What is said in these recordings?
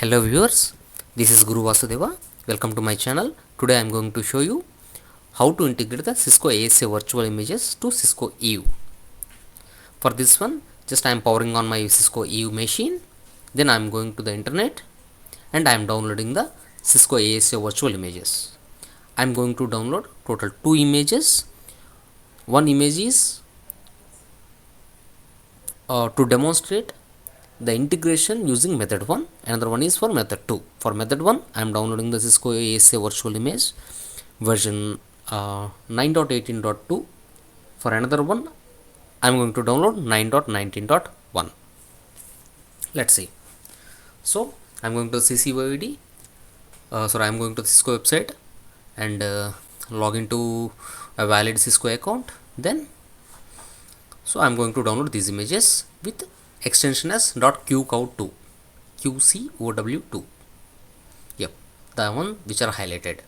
Hello viewers, this is Guru Vasudeva. Welcome to my channel. Today I am going to show you how to integrate the Cisco ASA virtual images to Cisco EVE. For this one, just I am powering on my Cisco EVE machine. Then I am going to the internet and I am downloading the Cisco ASA virtual images. I am going to download total 2 images. One image is to demonstrate the integration using method 1, another one is for method 2. For method 1 I am downloading the Cisco ASA virtual image version 9.18.2. for another one I am going to download 9.19.1. let's see. So I am going to CCOID, I am going to Cisco website and log into a valid Cisco account. Then I am going to download these images with extension as .qcow2, QCOW2. Yep, the one which are highlighted.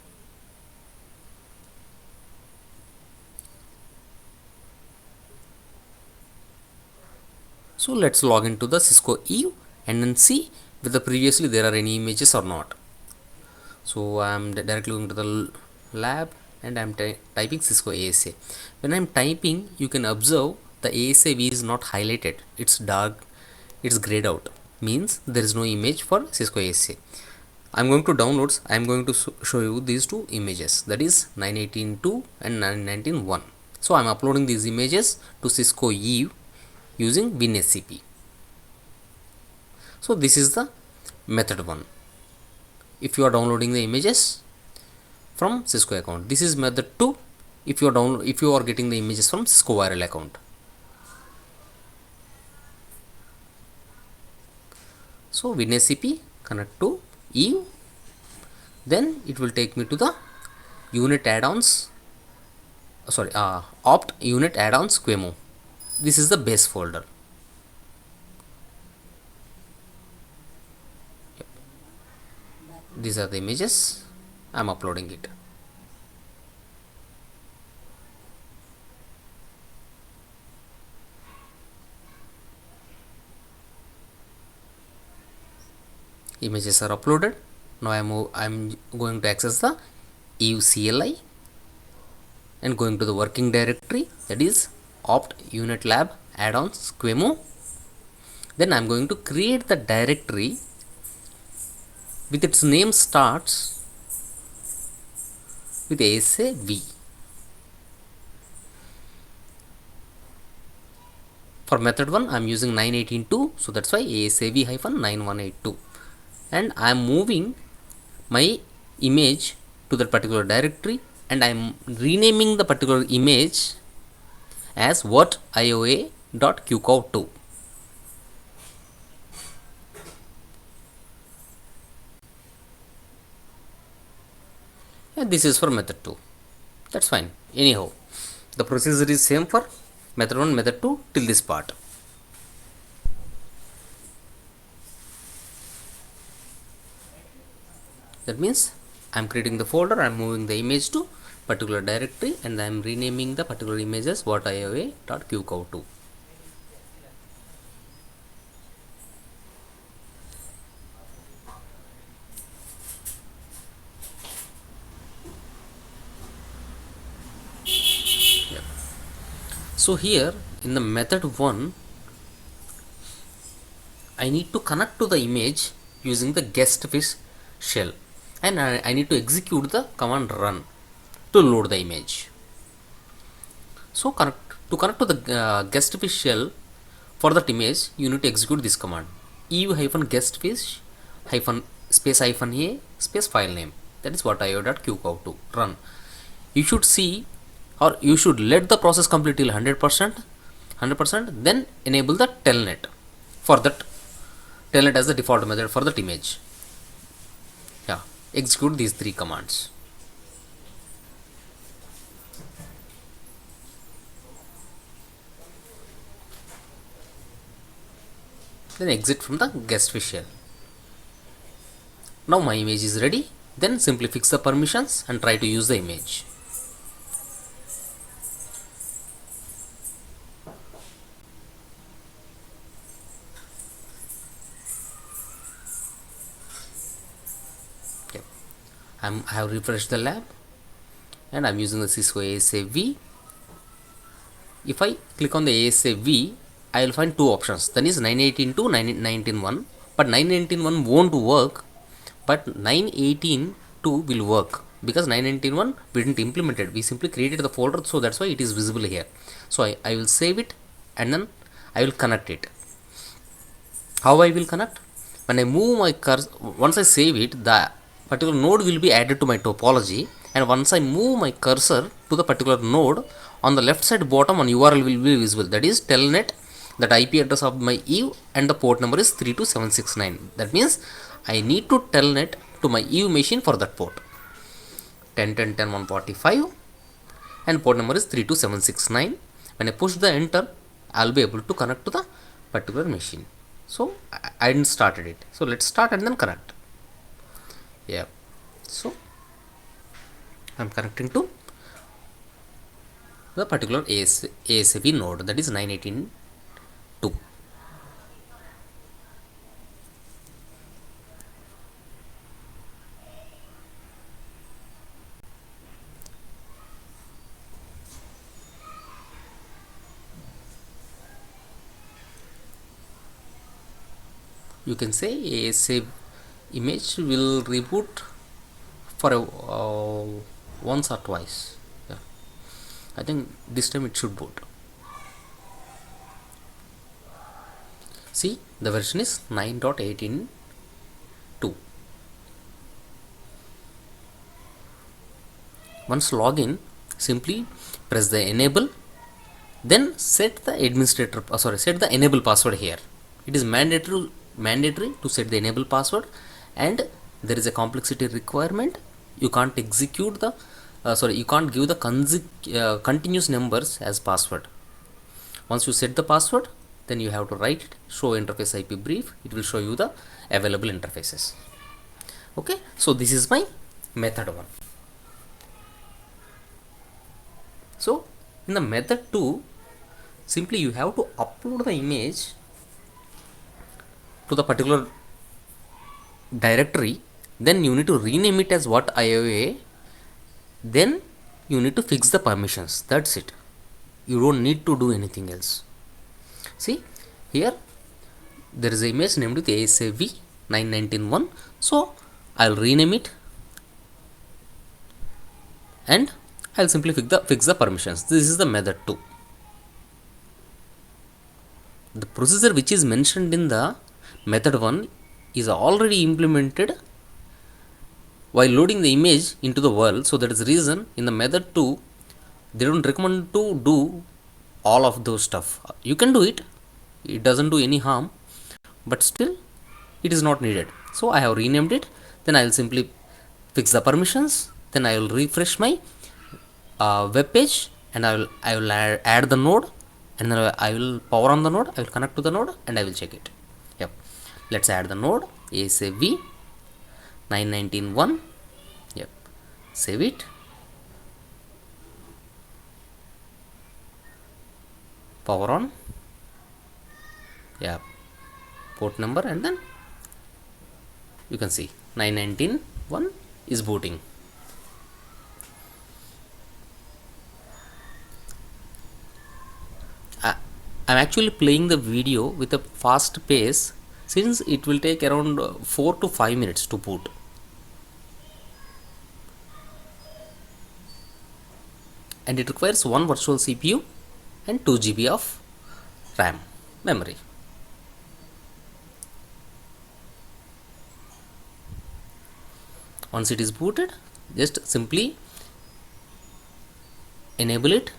So let's log into the Cisco EVE and then see whether previously there are any images or not. So I am directly going to the lab and I am typing Cisco ASA. When I am typing, you can observe the ASAv is not highlighted. It's dark, it's grayed out, means there is no image for Cisco ASA. I'm going to downloads. I'm going to show you these two images, that is 9.18.2 and 9.19.1. So I'm uploading these images to Cisco EVE using WinSCP. So this is the method 1. If you are downloading the images from Cisco account, this is method 2. If you are getting the images from Cisco Virutal account. So WinSCP connect to EVE, then it will take me to the unit add-ons, opt unit add-ons QEMU. This is the base folder. Yep. These are the images. I am uploading it. Images are uploaded. Now I am going to access the EVE CLI and going to the working directory, that is opt unit lab add-ons QEMU. Then I am going to create the directory with its name starts with ASAv. For method 1 I am using 9.18.2, so that's why ASAv-9182. and I am moving my image to that particular directory and I am renaming the particular image as virtualized.qcow2. And this is for method 2. That's fine. Anyhow, the procedure is same for method 1, method 2 till this part. That means I am creating the folder, I am moving the image to particular directory and I am renaming the particular image as virtualized.qcow2. Yep. So here in the method 1 I need to connect to the image using the guest fish shell, and I need to execute the command run to load the image. So to connect to the guest fish shell for that image, you need to execute this command: ev-guestfish space -a space file name, that is virtualized.qcow2 run. You should see, or you should let the process complete till 100%, then enable the telnet for that, telnet as the default method for that image. Yeah, execute these 3 commands. Then exit from the guest fish shell. Now my image is ready. Then simply fix the permissions and try to use the image. I have refreshed the lab and I'm using the Cisco ASAv. If I click on the ASAv, I will find two options. Then is 918.2, 919.1, but 919.1 won't work, but 918.2 will work because 919.1 we didn't implement it. We simply created the folder, so that's why it is visible here. So I will save it and then I will connect it. How I will connect? When I move my cursor, once I save it, the particular node will be added to my topology, and once I move my cursor to the particular node, on the left side bottom an URL will be visible, that is telnet, that IP address of my Eve, and the port number is 32769. That means I need to telnet to my Eve machine for that port 10.10.10.145 and port number is 32769. When I push the enter, I'll be able to connect to the particular machine. So I didn't started it. So let's start and then connect. Yeah. So I'm connecting to the particular ASAv node, that is 918.2. You can say ASAv image will reboot for once or twice. Yeah. I think this time it should boot. See, the version is 9.18.2. Once login, simply press the enable, then set the administrator, set the enable password here. It is mandatory to set the enable password, and there is a complexity requirement. You can't execute the you can't give the continuous numbers as password. Once you set the password, then you have to write it, show interface IP brief. It will show you the available interfaces. Okay, so this is my method 1. So in the method 2, simply you have to upload the image to the particular directory, then you need to rename it as what IOA, then you need to fix the permissions. That's it. You don't need to do anything else. See, here there is an image named with ASAv 919.1. So I'll rename it and I'll simply fix the permissions. This is the method 2. The procedure which is mentioned in the method 1 is already implemented while loading the image into the world. So that is the reason in the method 2 they don't recommend to do all of those stuff. You can do it, it doesn't do any harm, but still it is not needed. So I have renamed it, then I will simply fix the permissions, then I will refresh my web page, and I will add the node, and then I will power on the node, I will connect to the node, and I will check it. Yep. Let's add the node ASAv 919.1. Yep. Save it. Power on. Yeah. Port number, and then you can see 919.1 is booting. I'm actually playing the video with a fast pace since it will take around 4 to 5 minutes to boot. And it requires one virtual CPU and 2 GB of RAM memory. Once it is booted, just simply enable it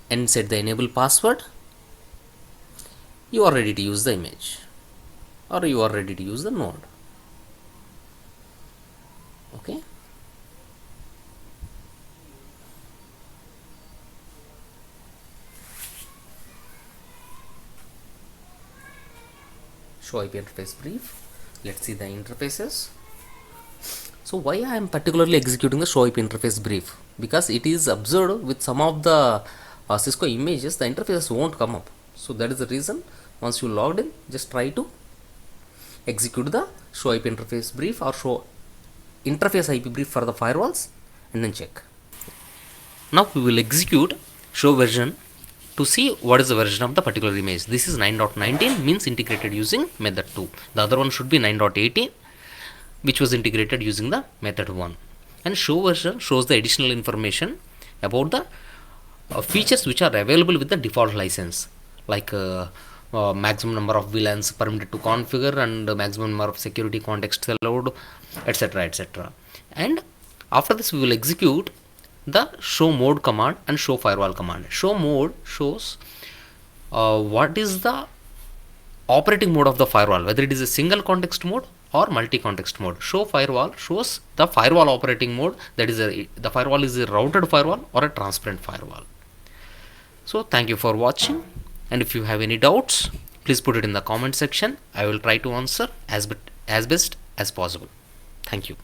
and set the enable password. You are ready to use the image, or you are ready to use the node. Okay. Show IP interface brief. Let's see the interfaces. So why I am particularly executing the show IP interface brief? Because it is observed with some of the Cisco images, the interfaces won't come up. So that is the reason. Once you logged in, just try to execute the show IP interface brief or show interface IP brief for the firewalls and then check. Now we will execute show version to see what is the version of the particular image. This is 9.19 means integrated using method 2. The other one should be 9.18 which was integrated using the method 1. And show version shows the additional information about the features which are available with the default license, like maximum number of VLANs permitted to configure and maximum number of security contexts allowed, etc., etc. And after this we will execute the show mode command and show firewall command. Show mode shows what is the operating mode of the firewall, whether it is a single context mode or multi-context mode. Show firewall shows the firewall operating mode, that is the firewall is a routed firewall or a transparent firewall. So thank you for watching, and if you have any doubts, please put it in the comment section. I will try to answer as best as possible. Thank you.